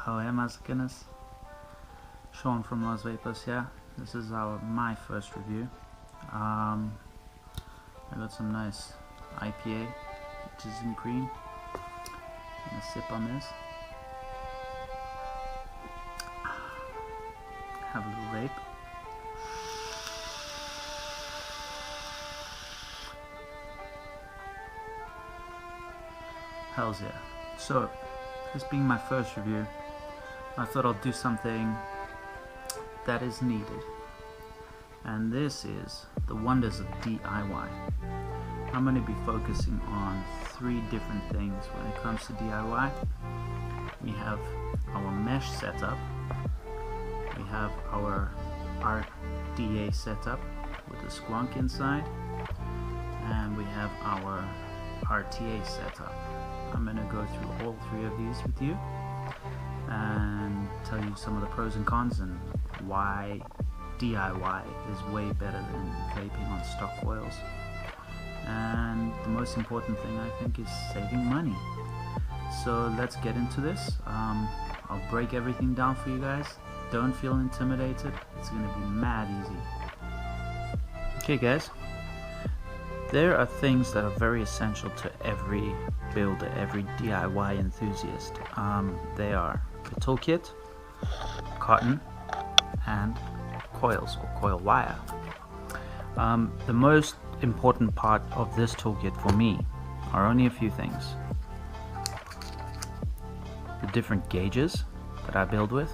Ahoy, Mazakinas. Shaun from LVV here. This is my first review. I got some nice IPA, which is in cream. Gonna sip on this. Have a little vape. Hells yeah. So, this being my first review, I thought I'll do something that is needed. And this is the wonders of DIY. I'm going to be focusing on 3 different things when it comes to DIY. We have our mesh setup, we have our RDA setup with the squonk inside, and we have our RTA setup. I'm going to go through all 3 of these with you and tell you some of the pros and cons and why DIY is way better than vaping on stock coils. And the most important thing, I think, is saving money. So let's get into this. I'll break everything down for you guys. Don't feel intimidated. It's going to be mad easy. Okay guys, there are things that are very essential to every builder, every DIY enthusiast. They are the toolkit, cotton, and coils or coil wire. The most important part of this toolkit for me are only a few things. The different gauges that I build with.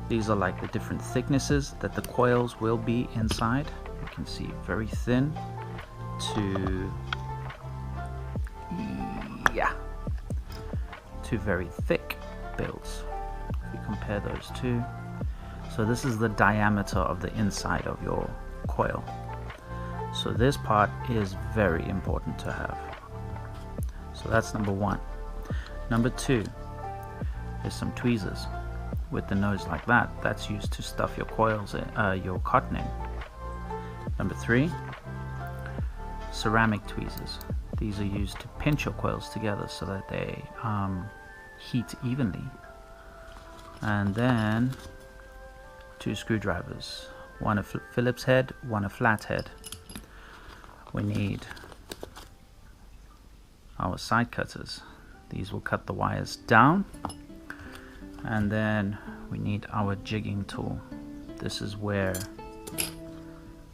These are like the different thicknesses that the coils will be inside. You can see very thin to very thick builds. If you compare those two. So this is the diameter of the inside of your coil. So this part is very important to have. So that's number 1. Number 2 is some tweezers with the nose like that. That's used to stuff your coils in, your cotton in. Number 3, ceramic tweezers. These are used to pinch your coils together so that they heat evenly. And then 2 screwdrivers, one a Phillips head, one a flat head. We need our side cutters. These will cut the wires down. And then we need our jigging tool. This is where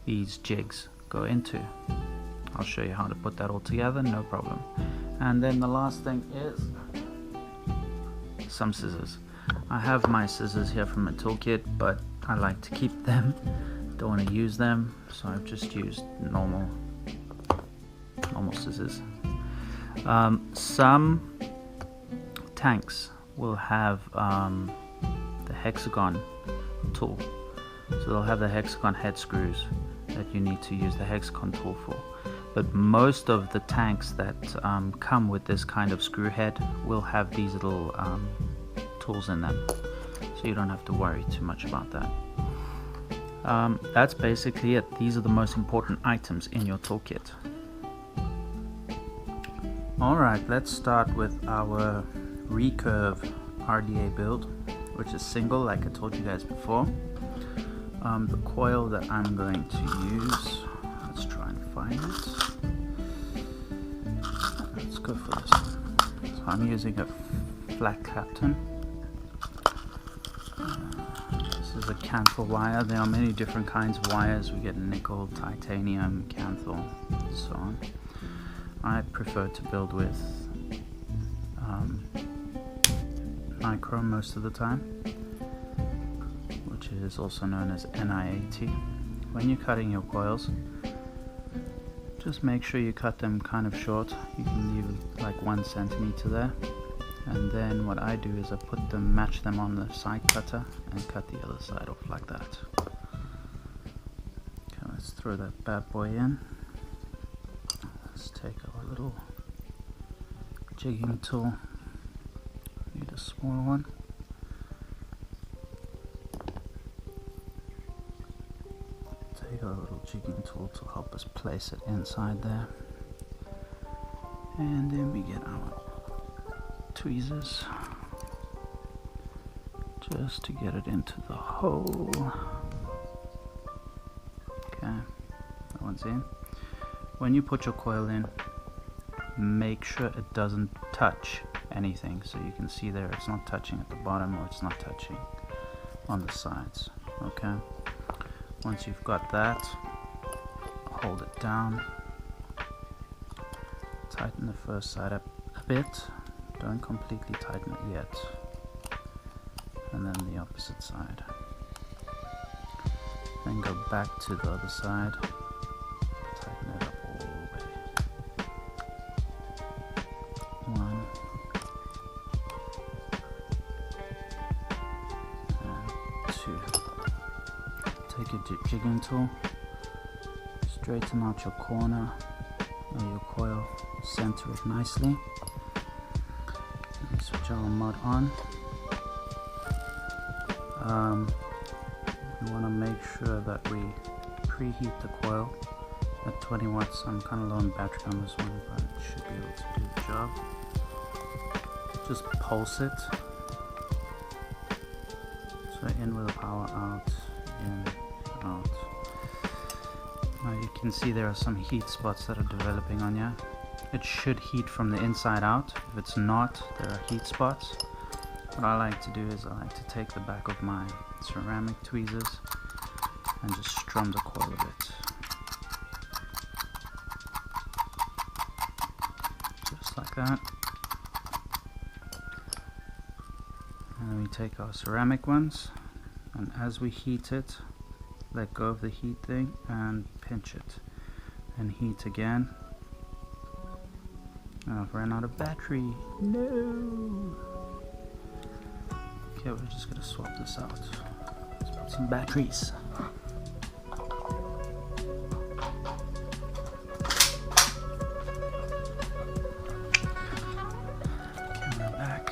these jigs go into. I'll show you how to put that all together, no problem. And then the last thing is some scissors. I have my scissors here from a toolkit, but I like to keep them. Don't want to use them, so I've just used normal scissors. Some tanks will have the hexagon tool, so they'll have the hexagon head screws that you need to use the hexagon tool for. But most of the tanks that come with this kind of screw head will have these little tools in them, so you don't have to worry too much about that. That's basically it. These are the most important items in your toolkit. Alright, let's start with our recurve RDA build, which is single, like I told you guys before. The coil that I'm going to use, let's try and find it. Let's go for this one. So I'm using a flat Clapton. This is a canthal wire. There are many different kinds of wires. We get nickel, titanium, canthal, and so on. I prefer to build with nichrome most of the time, which is also known as NIAT. When you're cutting your coils, just make sure you cut them kind of short. You can leave like 1 centimeter there, and then what I do is I match them on the side cutter and cut the other side off like that. Okay, let's throw that bad boy in. Let's take our little jigging tool. Need a small one. Take our little jigging tool to help us place it inside there. And then we get our tweezers. just to get it into the hole. Okay, that one's in. When you put your coil in, make sure it doesn't touch anything. So you can see there, it's not touching at the bottom, or it's not touching on the sides. Okay, once you've got that, hold it down, tighten the first side up a bit, don't completely tighten it yet, and then the opposite side, then go back to the other side, tighten it up all the way. 1 and 2. Take your jigging tool, straighten out your corner or your coil, center it nicely, and switch our mod on. We want to make sure that we preheat the coil at 20 watts. I'm kind of low on battery on this one, but it should be able to do the job. Just pulse it, so in with the power, out, in, out. Now you can see there are some heat spots that are developing on you. It should heat from the inside out. If it's not, there are heat spots. What I like to do is I like to take the back of my ceramic tweezers and just strum the coil a bit. Just like that. And then we take our ceramic ones, and as we heat it, let go of the heat thing and pinch it, and heat again. Oh, I've ran out of battery. No! Okay, we're just gonna swap this out. Let's put some batteries. Camera back.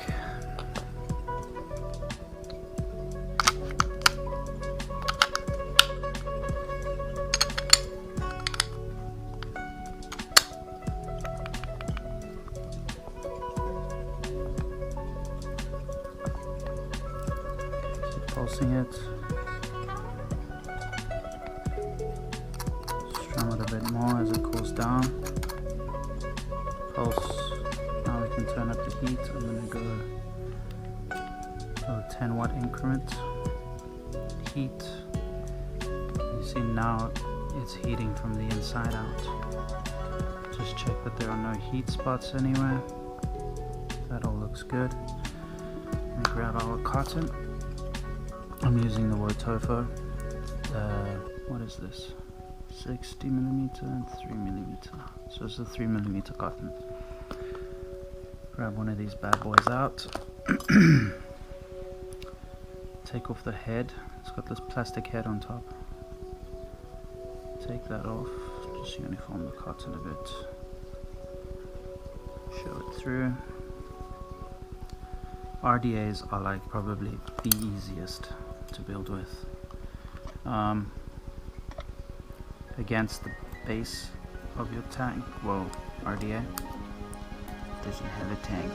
Pulsing it, strum it a bit more as it cools down, pulse. Now we can turn up the heat. I'm going to go a 10 watt increment heat. You see now it's heating from the inside out. Just check that there are no heat spots anywhere. That all looks good. We grab our cotton. I'm using the Wotofo. What is this? 60mm and 3mm. So it's a 3mm cotton. Grab one of these bad boys out. Take off the head. It's got this plastic head on top. Take that off. Just uniform the cotton a bit. Show it through. RDAs are like probably the easiest to build with. Against the base of your tank, well, RDA doesn't have a tank.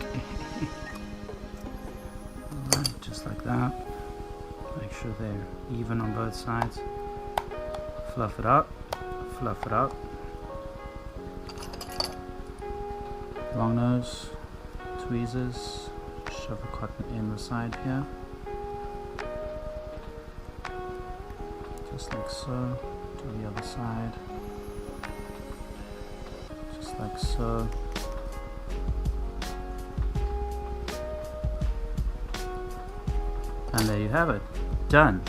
Alright, just like that. Make sure they're even on both sides. Fluff it up, fluff it up. Long nose, tweezers, shove the cotton in the side here. Just like so. To the other side. Just like so. And there you have it. Done.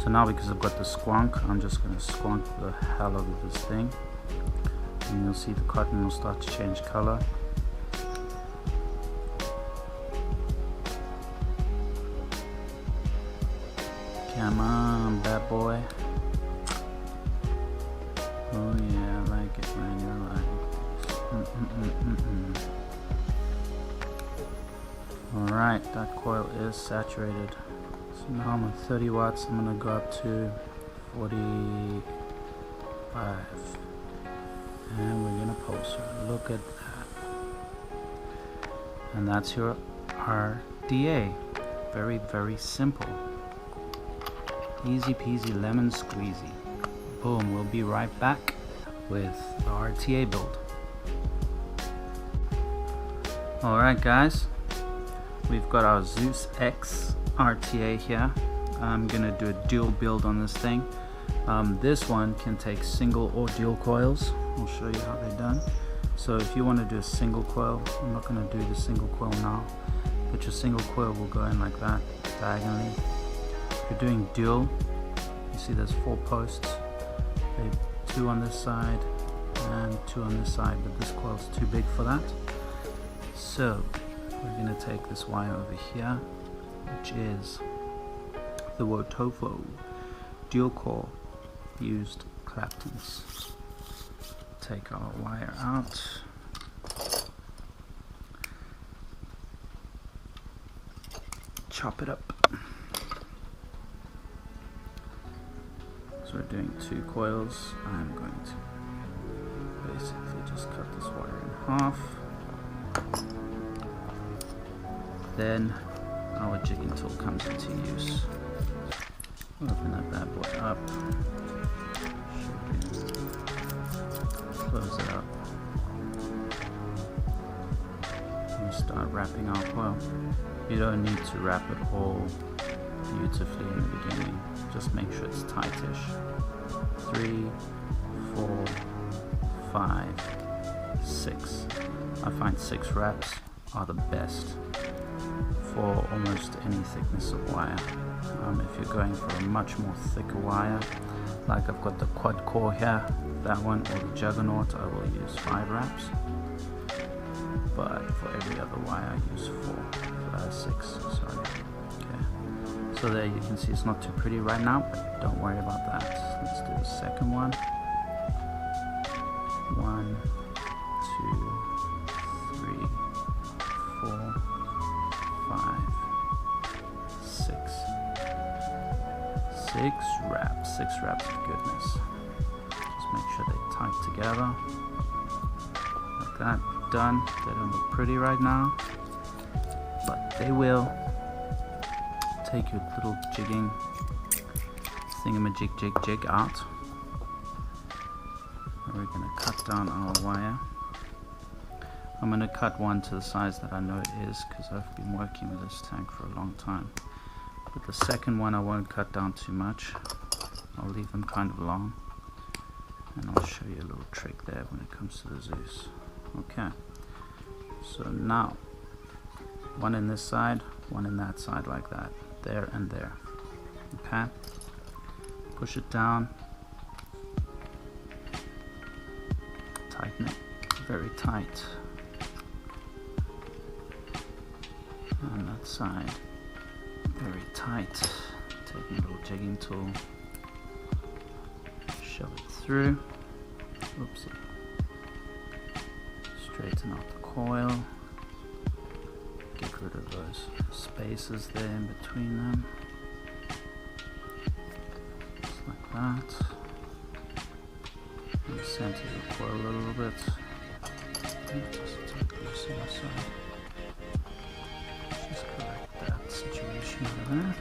So now because I've got the squonk, I'm just going to squonk the hell out of this thing. And you'll see the cotton will start to change color. Come on, bad boy. Oh yeah, I like it, man. You're right. Alright, that coil is saturated. So now I'm at 30 watts. I'm gonna go up to 45. And we're gonna pulse her. Look at that. And that's your RDA. Very, very simple. Easy peasy lemon squeezy. Boom, we'll be right back with the RTA build. Alright guys, we've got our Zeus X RTA here. I'm gonna do a dual build on this thing. This one can take single or dual coils. I'll show you how they're done. So if you want to do a single coil, I'm not going to do the single coil now, but your single coil will go in like that, diagonally. If you're doing dual, you see there's 4 posts. They're 2 on this side and 2 on this side, but this coil's too big for that. So we're going to take this wire over here, which is the Wotofo dual core used Claptons. Take our wire out. Chop it up. So we're doing 2 coils. I'm going to basically just cut this wire in half. Then our jigging tool comes into use. Open that bad boy up. Close it up. And start wrapping our coil. You don't need to wrap it all beautifully in the beginning. Just make sure it's tightish. 3, 4, 5, 6. I find 6 wraps are the best for almost any thickness of wire. If you're going for a much more thicker wire, like I've got the quad core here, that one, or the juggernaut, I will use 5 wraps. But for every other wire I use 6, sorry. Okay. So there you can see it's not too pretty right now, but don't worry about that. Let's do the second one. 1, 2, 3, 4, 5, 6. 6 wraps. 6 wraps of goodness. Just make sure they're tight together. Like that. Done. They don't look pretty right now, but they will. Take your little jigging thingamajig out. And we're going to cut down our wire. I'm going to cut one to the size that I know it is, because I've been working with this tank for a long time. But the second one I won't cut down too much. I'll leave them kind of long. And I'll show you a little trick there when it comes to the Zeus. Okay. So now, one in this side, one in that side, like that. There and there. Okay. Push it down. Tighten it very tight. On that side. Very tight. Taking a little jigging tool, shove it through. Oopsie. Straighten out the coil. Get rid of those spaces there in between them. Just like that. And center the coil a little bit. Just take this on the side. Just correct that situation over there.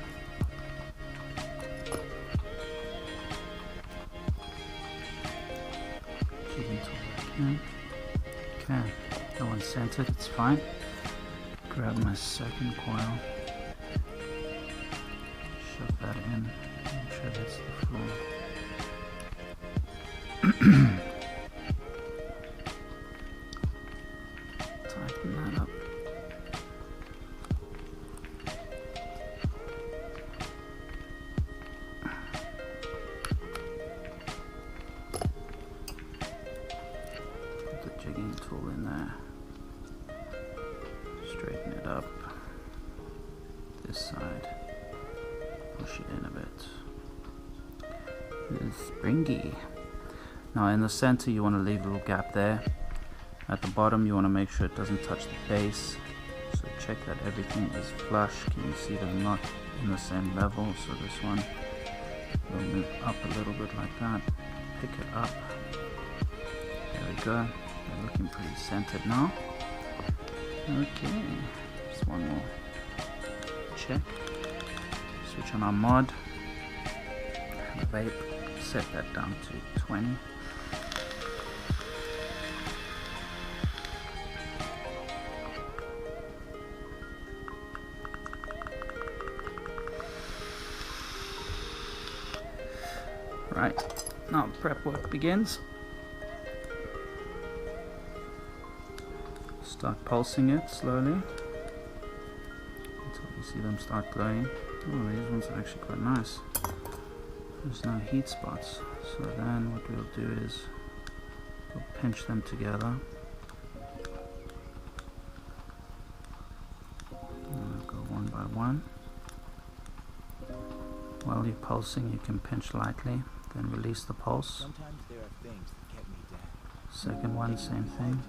Jigging tool again. Okay, that one's centered, it's fine. Grab my second coil. Shove that in. Make sure that's the floor. Tighten that up. Jigging tool in there, straighten it up, this side, push it in a bit, it's springy. Now in the center you want to leave a little gap there. At the bottom you want to make sure it doesn't touch the base, so check that everything is flush. Can you see they're not in the same level? So this one will move up a little bit like that, pick it up, there we go. They're looking pretty centered now. Okay, just one more check. Switch on our mod. Vape, set that down to 20. Right, now prep work begins. Start pulsing it slowly until you see them start glowing. Oh, these ones are actually quite nice. There's no heat spots. So then what we'll do is we'll pinch them together. And we'll go one by one. While you're pulsing, you can pinch lightly, then release the pulse. Sometimes there are things that kept me down. Second one, same thing.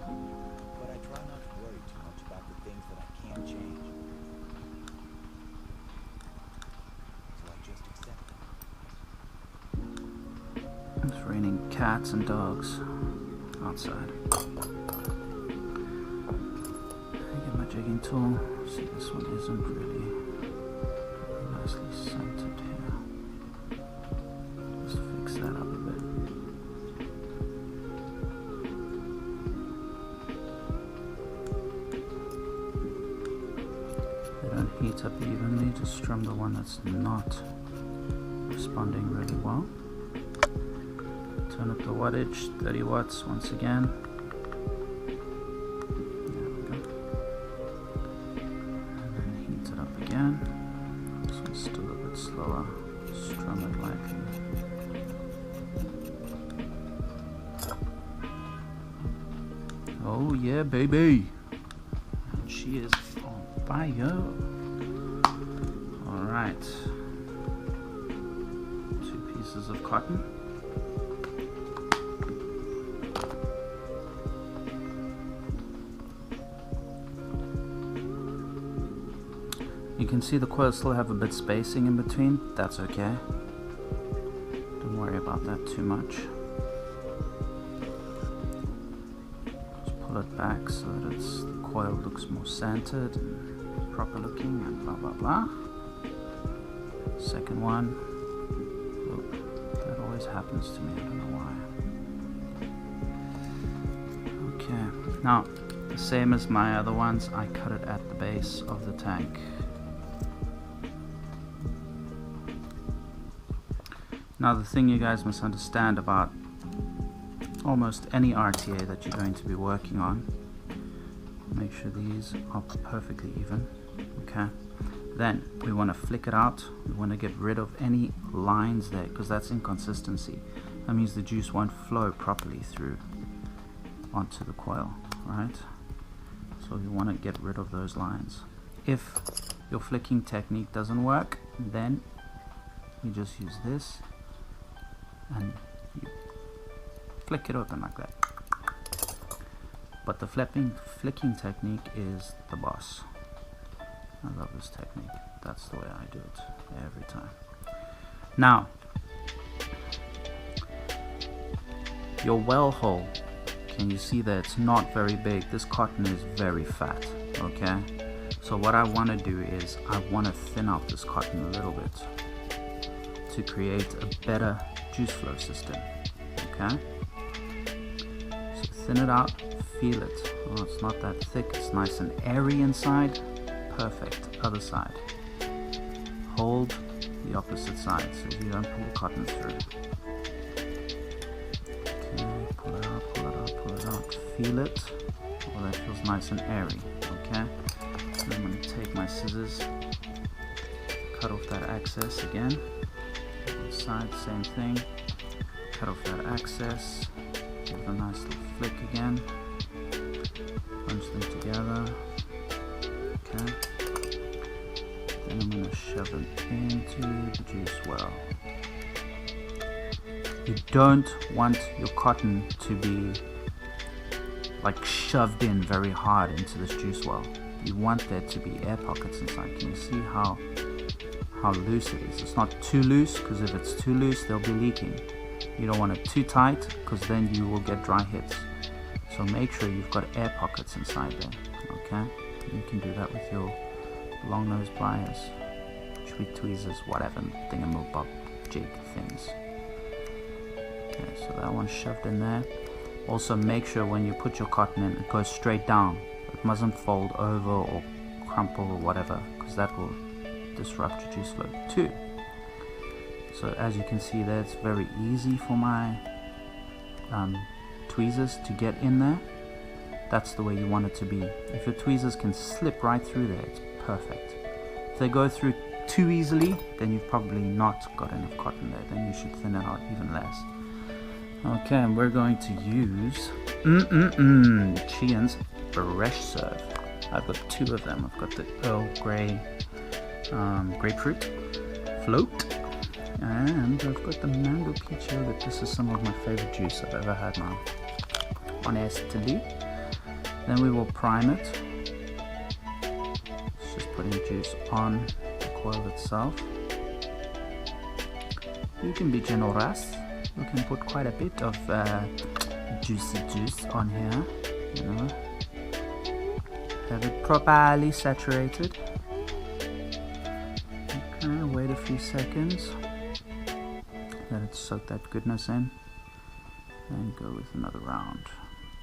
But I try not to worry too much about the things that I can't change. So I just accept them. It's raining cats and dogs outside. I get my jigging tool. See, this one isn't really nicely centered here. Let's fix that up a bit. They don't heat up evenly, just strum the one that's not responding really well. Turn up the wattage, 30 watts once again. There we go. And then heat it up again. This one's still a bit slower. Strum it lightly. Oh yeah, baby! And she is on fire. Alright. 2 pieces of cotton. You can see the coils still have a bit spacing in between. That's okay. Don't worry about that too much. Just pull it back so that the coil looks more centered and proper looking and blah blah blah. Second one. Oh, that always happens to me. I don't know why. Okay. Now, the same as my other ones, I cut it at the base of the tank. Now the thing you guys must understand about almost any RTA that you're going to be working on, make sure these are perfectly even, okay? Then we want to flick it out. We want to get rid of any lines there because that's inconsistency. That means the juice won't flow properly through onto the coil, right? So you want to get rid of those lines. If your flicking technique doesn't work, then you just use this and you flick it open like that. But the flicking technique is the boss. I love this technique. That's the way I do it every time. Now, your well hole, can you see that it's not very big? This cotton is very fat, okay? So what I want to do is I want to thin out this cotton a little bit to create a better juice flow system, okay? So thin it out, feel it. Oh, it's not that thick, it's nice and airy inside. Perfect. Other side. Hold the opposite side so you don't pull the cotton through. Okay, pull it out, pull it out, pull it out. Feel it. Oh, that feels nice and airy, okay? So I'm going to take my scissors, cut off that excess again. Side, same thing. Cut off that excess. Give it a nice little flick again. Bunch them together. Okay. Then I'm going to shove it into the juice well. You don't want your cotton to be like shoved in very hard into this juice well. You want there to be air pockets inside. Can you see how loose it is? It's not too loose, because if it's too loose they'll be leaking. You don't want it too tight, because then you will get dry hits. So make sure you've got air pockets inside there, okay? You can do that with your long nose pliers, tweezers, whatever thingamabob jig things. Okay, so that one's shoved in there. Also make sure when you put your cotton in, it goes straight down. It mustn't fold over or crumple or whatever, because that will disrupt your juice flow too. So as you can see there, it's very easy for my tweezers to get in there. That's the way you want it to be. If your tweezers can slip right through there, it's perfect. If they go through too easily, then you've probably not got enough cotton there. Then you should thin it out even less. Okay, and we're going to use Chian's Fresh Serve. I've got two of them. I've got the Earl Grey grapefruit float, and I've got the mango peach yogurt. This is some of my favorite juice I've ever had now. Honestly. Then we will prime it. It's just putting juice on the coil itself. You can be generous. You can put quite a bit of juicy juice on here, you know. Have it properly saturated. Okay, wait a few seconds. Let it soak that goodness in. And go with another round.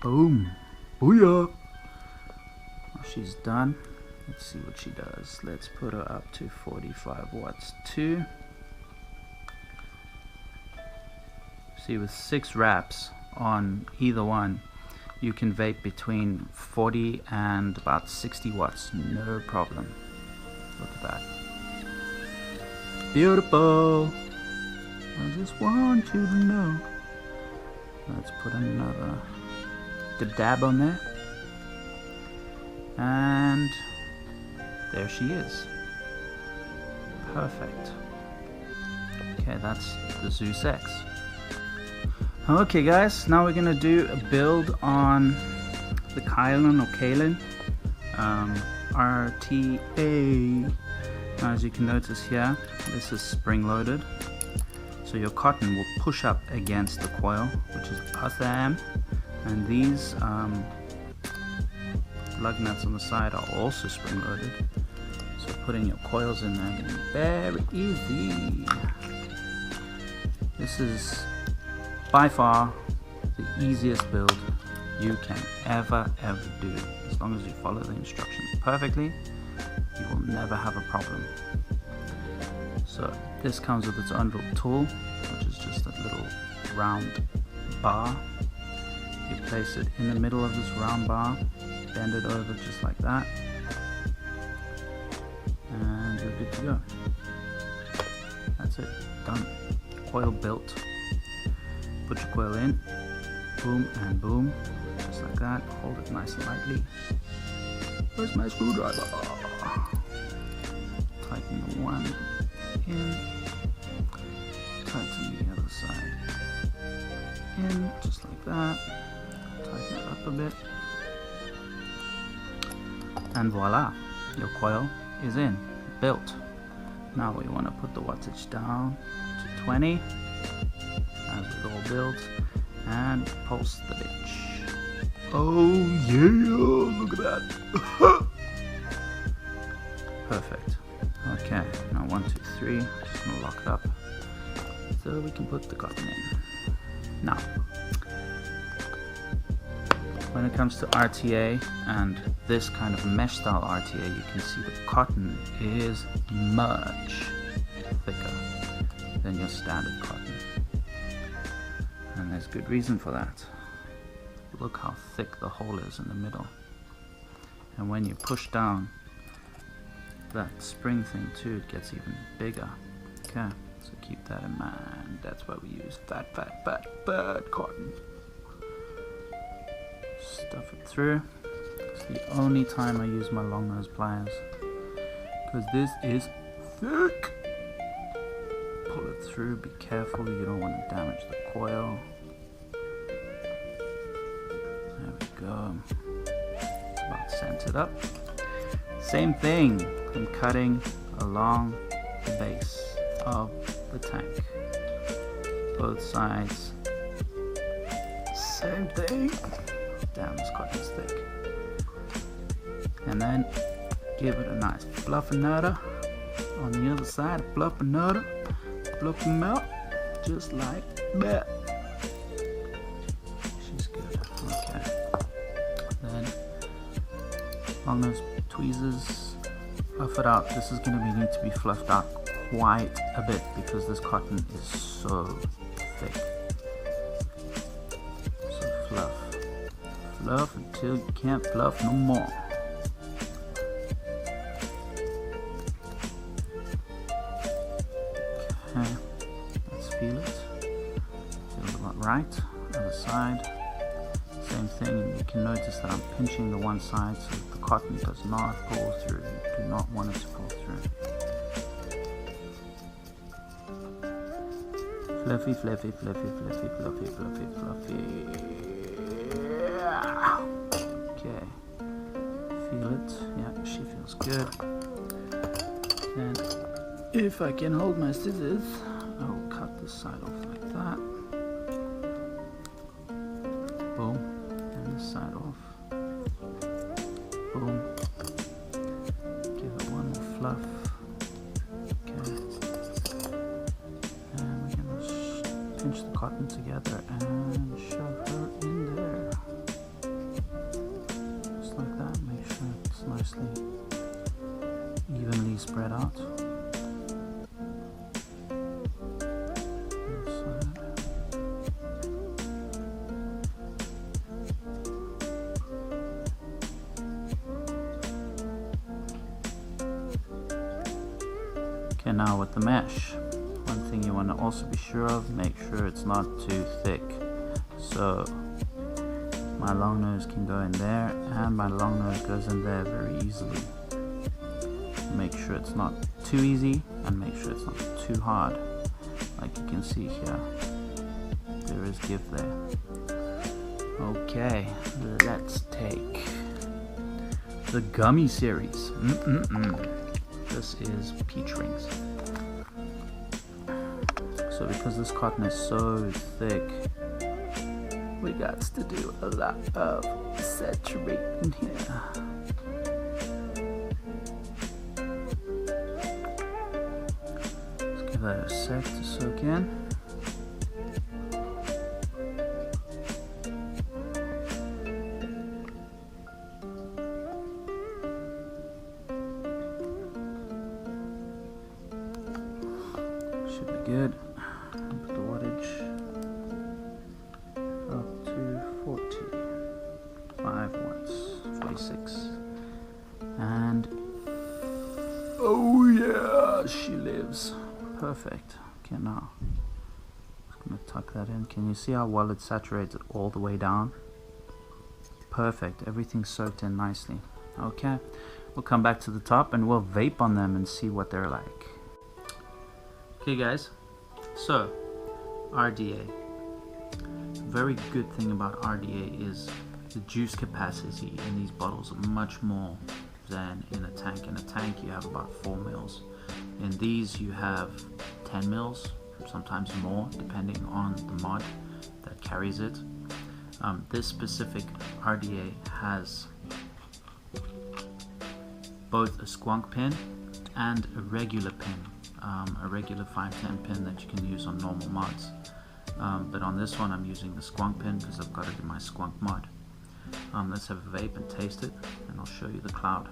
Boom! Booyah! Well, she's done. Let's see what she does. Let's put her up to 45 watts too. See, with 6 wraps on either one, you can vape between 40 and about 60 watts, no problem. Look at that. Beautiful. I just want you to know. Let's put another dab on there. And there she is. Perfect. Okay, that's the Zeus X. Okay guys, now we're gonna do a build on the Kylan or Kalen RTA. Now, as you can notice here, this is spring loaded, so your cotton will push up against the coil, which is awesome. And these lug nuts on the side are also spring loaded, so putting your coils in there is very easy. This is by far the easiest build you can ever do. As long as you follow the instructions perfectly, you will never have a problem. So this comes with its own little tool, which is just a little round bar. You place it in the middle of this round bar, bend it over just like that, and you're good to go. That's it, done. Coil built. Put your coil in, boom and boom, just like that. Hold it nice and lightly. Where's my screwdriver? Tighten the one in, tighten the other side in, just like that. Tighten it up a bit, and voila, your coil is in, built. Now we want to put the wattage down to 20. As with all builds, and pulse the bitch. Oh yeah, look at that. Perfect. Okay, now 1, 2, 3. Just gonna lock it up so we can put the cotton in. Now, when it comes to RTA and this kind of mesh style RTA, you can see the cotton is much thicker than your standard cotton. And there's good reason for that. Look how thick the hole is in the middle. And when you push down that spring thing too, it gets even bigger. Okay, so keep that in mind. That's why we use fat cotton. Stuff it through. It's the only time I use my long nose pliers, because this is thick. Pull it through, be careful, you don't want to damage the coil. There we go. It's about centered up. Same thing, I'm cutting along the base of the tank. Both sides. Same thing. Damn, this cotton's thick. And and then give it a nice fluff another on the other side, fluff another, fluff them out, just like that. She's good. Okay. Then on those tweezers, fluff it out. This is going to need to be fluffed out quite a bit because this cotton is so thick. So fluff until you can't fluff no more. Okay, let's feel it. Feels about right. Other side, same thing. And you can notice that I'm pinching the one side so that the cotton does not pull through. You do not want it to pull through. Fluffy, fluffy, fluffy, fluffy, fluffy, fluffy, fluffy. Okay. Feel it. Yeah, she feels good. And if I can hold my scissors, I will cut this side off like that. Boom. And this side off. Boom. Give it one more fluff. Pinch the cotton together and shove her in there. Just like that. Make sure it's nicely evenly spread out. Okay, now with the mesh. One thing you want to also be sure of, make sure it's not too thick. So my long nose can go in there and my long nose goes in there very easily. Make sure it's not too easy and make sure it's not too hard. Like you can see here, there is give there. Okay, let's take the gummy series. This is peach rings. So because this cotton is so thick, we got to do a lot of saturating here. Let's give that a sec to soak in. Should be good. Put the wattage up to 45 watts, 46, and oh yeah, she lives. Perfect. Okay, now I'm gonna tuck that in. Can you see how well it saturates it all the way down? Perfect. Everything's soaked in nicely. Okay, we'll come back to the top and we'll vape on them and see what they're like. Okay guys, so RDA. Very good thing about RDA is the juice capacity in these bottles are much more than in a tank. In a tank you have about 4 mils. In these you have 10 mils, sometimes more depending on the mod that carries it. This specific RDA has both a squonk pin and a regular pin. A regular 510 pin that you can use on normal mods, but on this one I'm using the squonk pin because I've got it in my squonk mod. Let's have a vape and taste it and I'll show you the cloud.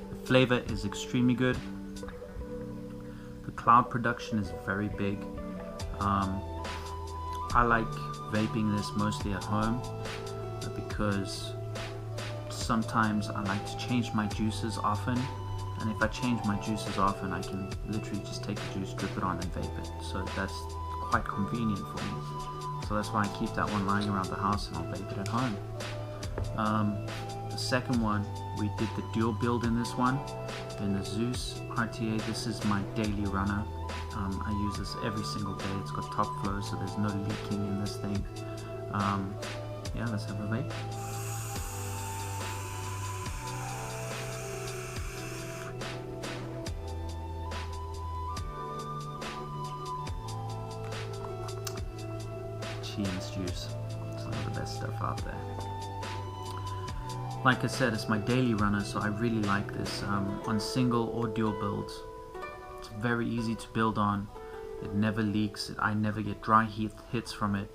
The flavor is extremely good. The cloud production is very big. I like vaping this mostly at home because sometimes I like to change my juices often, and if I change my juices often I can literally just take the juice, drip it on and vape it, so that's quite convenient for me. So that's why I keep that one lying around the house and I'll vape it at home. The second one, we did the dual build in this one, in the Zeus RTA. This is my daily runner. I use this every single day. It's got top flow, so there's no leaking in this thing. Yeah, let's have a vape. Cheese juice. Some of the best stuff out there. Like I said, it's my daily runner, so I really like this on single or dual builds. It's very easy to build on. It never leaks. I never get dry hits from it.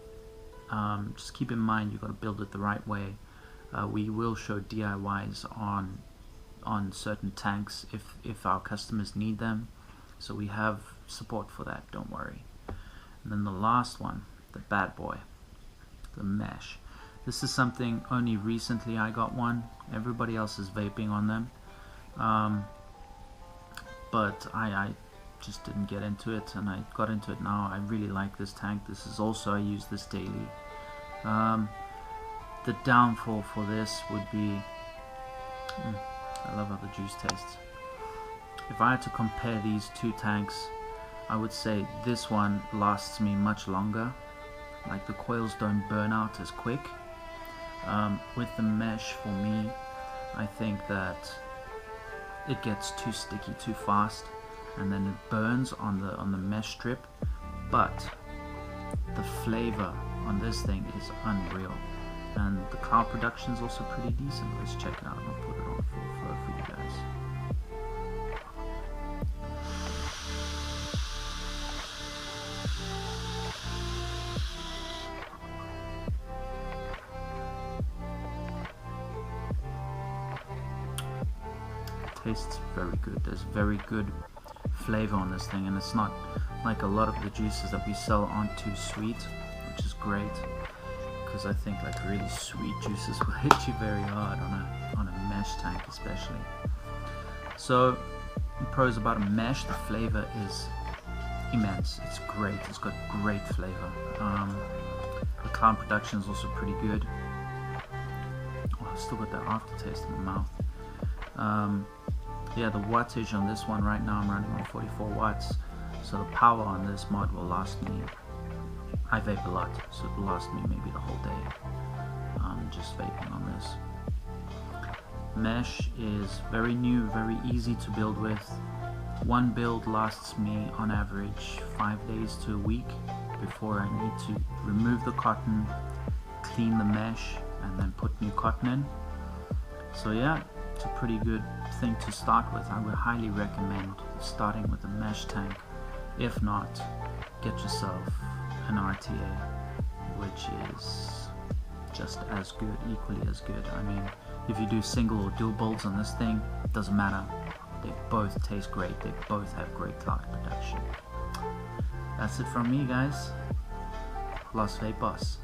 Just keep in mind, you've got to build it the right way. We will show DIYs on certain tanks if our customers need them. So we have support for that, don't worry. And then the last one, the bad boy, the mesh. This is something only recently I got one. Everybody else is vaping on them. But I just didn't get into it, and I got into it now. I really like this tank. This is also, I use this daily. The downfall for this would be, I love how the juice tastes. If I had to compare these two tanks, I would say this one lasts me much longer. Like, the coils don't burn out as quick. With the mesh, for me, I think that it gets too sticky too fast, and then it burns on the mesh strip. But the flavor on this thing is unreal, and the cloud production is also pretty decent. Let's check it out. I'll put it on full flow for you guys. Tastes very good. There's very good flavor on this thing, and it's not like a lot of the juices that we sell aren't too sweet, which is great, because I think like really sweet juices will hit you very hard on a mesh tank especially. So the pros about a mesh, the flavor is immense. It's great. It's got great flavor. The cloud production is also pretty good. Oh, I've still got that aftertaste in my mouth. Yeah, the wattage on this one right now, I'm running on 44 watts, so the power on this mod will last me, I vape a lot, so it will last me maybe the whole day, just vaping on this. Mesh is very new, very easy to build with. One build lasts me on average 5 days to a week before I need to remove the cotton, clean the mesh, and then put new cotton in. So yeah, it's a pretty good thing to start with. I would highly recommend starting with a mesh tank. If not, get yourself an RTA, which is just as good, equally as good. I mean, if you do single or dual builds on this thing, it doesn't matter. They both taste great. They both have great cloud production. That's it from me, guys. Lost Vape Boss.